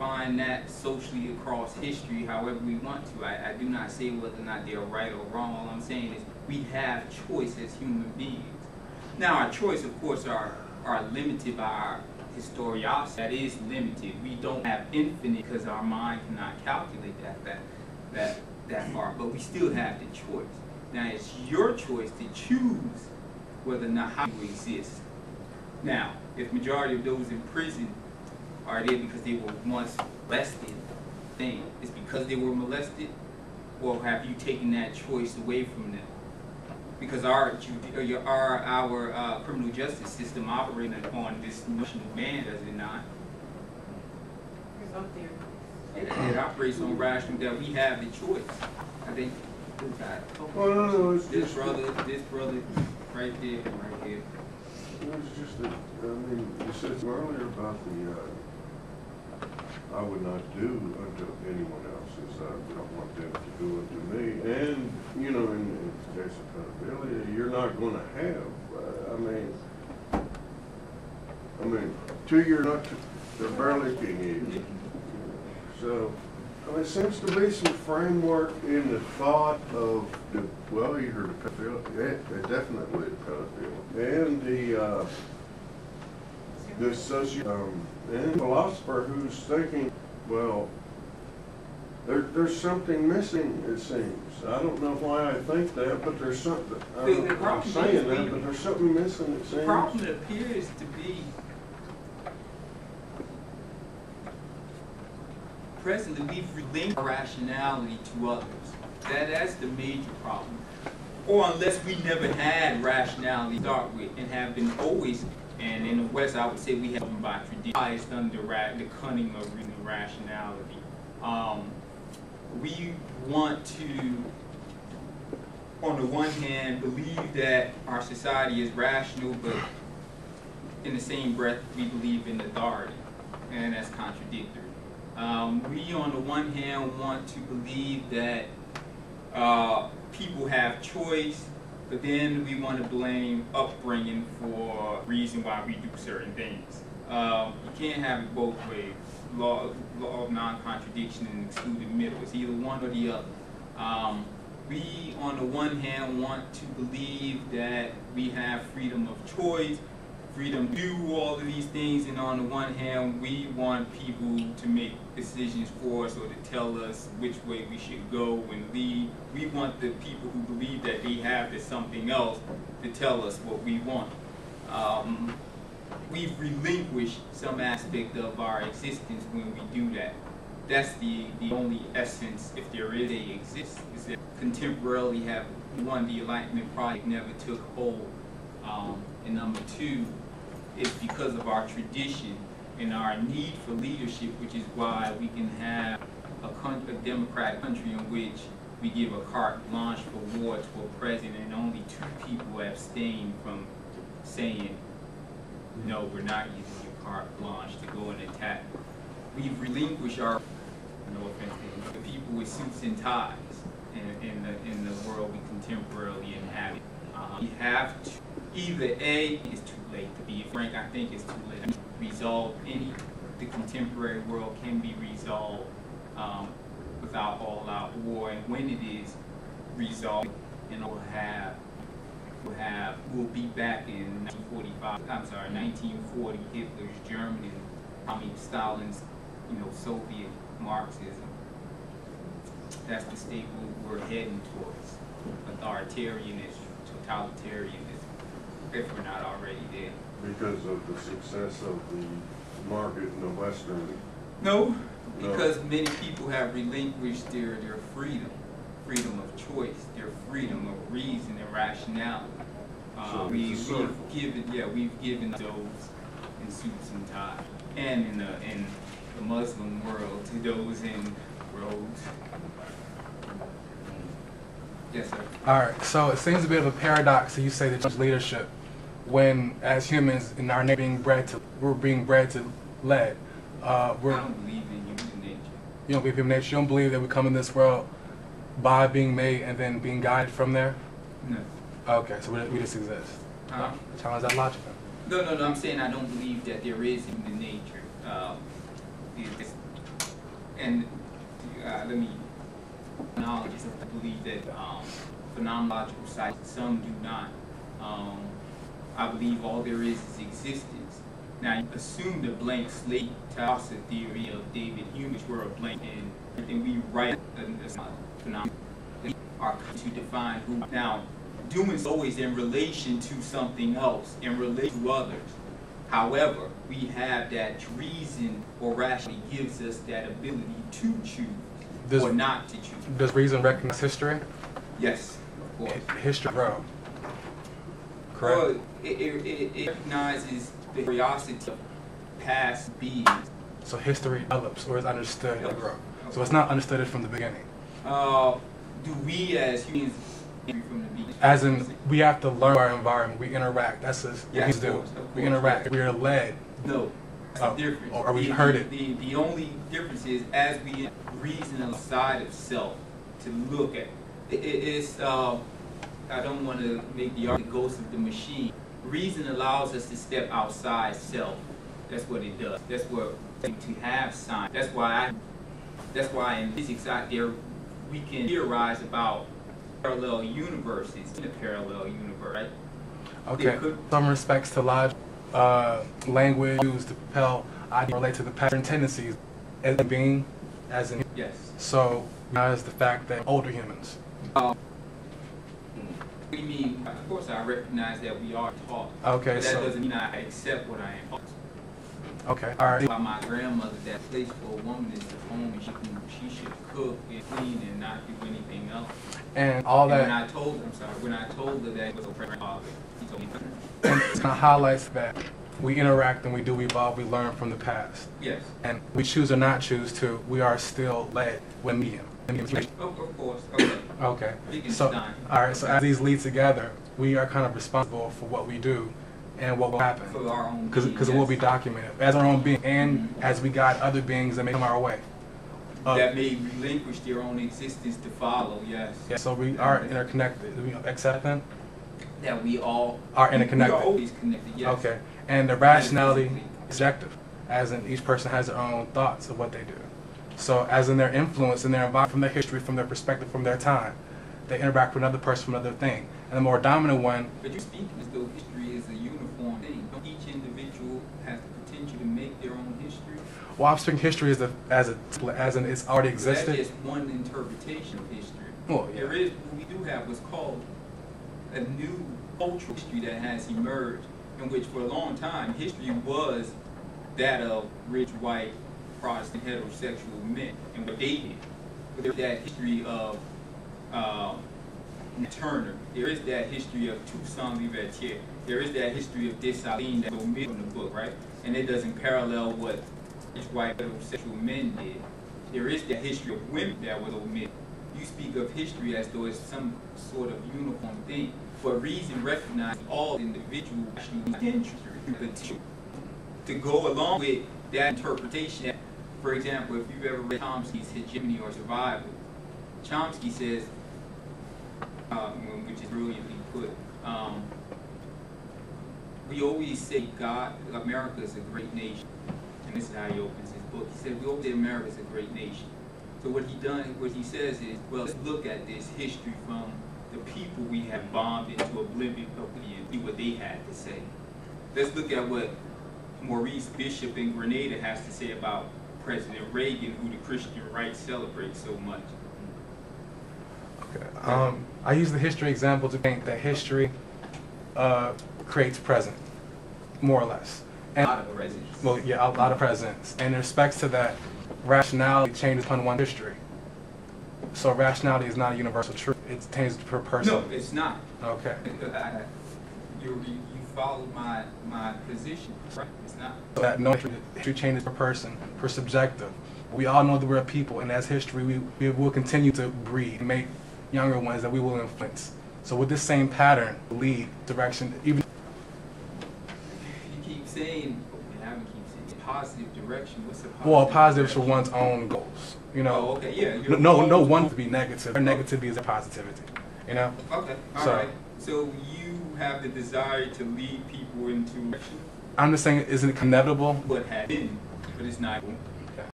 define that socially across history however we want to. I do not say whether or not they're right or wrong. All I'm saying is we have choice as human beings. Now our choice, of course, are limited by our historiosity. That is limited. We don't have infinite because our mind cannot calculate that far. But we still have the choice. Now it's your choice to choose whether or not how you exist. Now, if majority of those in prison are there because they were once molested, then it's because they were molested, or have you taken that choice away from them? Because our criminal justice system operates on this notion of man, does it not? It operates on rational that we have the choice. I think this brother right there, right here. It was just that, I mean, you said earlier about the, I would not do unto anyone else as I don't want them to do unto me. And, you know, in the case of accountability, you're not going to have, I mean, to your not to, they're barely king you. So, I mean, it seems to be some framework in the thought of the, well, you heard the pedophilia, definitely the pedophilia, and the and philosopher who's thinking, well, there's something missing, it seems. I don't know why I think that, but there's something, I'm saying that, but there's something missing, it seems. The problem appears to be presently we've relinquished our rationality to others. That's the major problem. Or unless we never had rationality to start with and have been always, and in the West I would say we have been by tradition, biased under the cunning of reason and rationality. We want to, on the one hand, believe that our society is rational, but in the same breath we believe in authority, and that's contradictory. We, on the one hand, want to believe that people have choice, but then we want to blame upbringing for the reason why we do certain things. You can't have it both ways. Law of non-contradiction and excluded middle. It's either one or the other. We, on the one hand, want to believe that we have freedom of choice, freedom to do all of these things, and on the one hand, we want people to make decisions for us or to tell us which way we should go and lead. We want the people who believe that they have this something else to tell us what we want. We've relinquished some aspect of our existence when we do that. That's the only essence, if there is a exists, is that contemporarily have, one, the Enlightenment project never took hold, and number two, it's because of our tradition and our need for leadership, which is why we can have a democratic country in which we give a carte blanche for war to a president and only 2 people abstain from saying, no, we're not using your carte blanche to go and attack. We've relinquished our, no offense to the people with suits and ties in the world we contemporarily inhabit. We have to, either A, it's too late to be frank, I think it's too late to resolve the contemporary world can be resolved without all-out war, and when it is resolved, and we'll be back in 1940, Hitler's Germany, Stalin's, Soviet Marxism. That's the state we're heading towards. Authoritarianism, totalitarianism, if we're not already there. Because of the success of the market in the Western? No, because many people have relinquished their freedom of choice, their freedom of reason and rationality. We've given those in suits and ties, and in the Muslim world to those in robes. Yes, sir. All right. So it seems a bit of a paradox that you say that leadership, when as humans in our nature we're being bred to lead. I don't believe in human nature. You don't believe in human nature. You don't believe that we come in this world by being made and then being guided from there. No. Okay. So we just exist. Challenge that logic. No. I'm saying I don't believe that there is human nature. and let me acknowledge, I believe that phenomenological science, some do not. I believe all there is existence. Now, you assume the blank slate toss theory of David Hume, which were a blank, and everything we write is not phenomenal. Are to define who. Now, doing is always in relation to something else, in relation to others. However, we have that reason or rationally gives us that ability to choose or not to choose. Does reason recognize history? Yes, of course. History, bro. Correct. Well, it recognizes the curiosity of past beings. So history develops or is understood and grow. So it's not understood from the beginning. Do we as humans from the beginning? As in, we have to learn our environment. We interact. That's what humans do. We interact. We are led. No, that's different. Or we heard it. The only difference is as we reason outside of self to look at it's. I don't want to make the argument ghost of the machine. Reason allows us to step outside self. That's what it does. That's what to have science. That's why in physics out there we can theorize about parallel universes in a parallel universe, right? Okay. Some respects to logic, language used to propel ideas relate to the pattern tendencies as a being, as in. Yes. So now is the fact that older humans. What do you mean? Of course, I recognize that we are taught. Okay, but that so doesn't mean I accept what I am taught. Okay, all right. By my grandmother, that place for a woman is the home, and she should cook and clean and not do anything else. And all that. When I told her that it was a father, he told me. And it kind of highlights that we interact and we do evolve. We learn from the past. Yes. And we choose or not choose to. We are still led with medium. Of course. Okay. Okay. So, all right. So as these lead together, we are kind of responsible for what we do and what will happen. For our own. Because it will be documented as our own being, and as we guide other beings that may come our way. That may relinquish their own existence to follow. Yes. Yeah. So we are interconnected. Do we accept that? That we all are interconnected. We are always connected. Yes. Okay. And the rationality is subjective, as in each person has their own thoughts of what they do. So as in their influence, in their environment, from their history, from their perspective, from their time, they interact with another person from another thing. And the more dominant one. But you speak as though history is a uniform thing. Don't each individual has the potential to make their own history? Well, I'm speaking history as in it's already existed. That's just one interpretation of history. Well, yeah. We do have what's called a new cultural history that has emerged, in which for a long time history was that of rich white Protestant heterosexual men and what they did. But there's that history of Turner. There is that history of Toussaint Louverture. There is that history of Dessalines that's omitted from the book, right? And it doesn't parallel what rich white heterosexual men did. There is that history of women that was omitted. You speak of history as though it's some sort of uniform thing. For reason recognizing all individuals actually to go along with that interpretation. For example, if you've ever read Chomsky's Hegemony or Survival, Chomsky says, which is brilliantly put, we always say America is a great nation. And this is how he opens his book. He said, we always say America is a great nation. So what he says is, well, let's look at this history from the people we have bombed into oblivion, see what they had to say. Let's look at what Maurice Bishop in Grenada has to say about President Reagan, who the Christian right celebrates so much. Okay. I use the history example to paint that history creates present, more or less. And, a lot of presence. Well, yeah, a lot of presence. And in respects to that, rationality changes upon one history. So rationality is not a universal truth. It changes per person. No, it's not. Okay. You followed my position. Right? It's not. So that no history changes per person, per subjective. We all know that we're a people, and as history, we will continue to breed, make younger ones that we will influence. So with this same pattern, lead, direction, even. You keep saying, I haven't keep saying positive direction. What's a positive? Well, positives for one's own goals. You know. Oh, okay, yeah. No one to be negative. Their negativity is a positivity. You know. Okay. All right. So you have the desire to lead people into action. I'm just saying, isn't it inevitable? What had been, but it's not.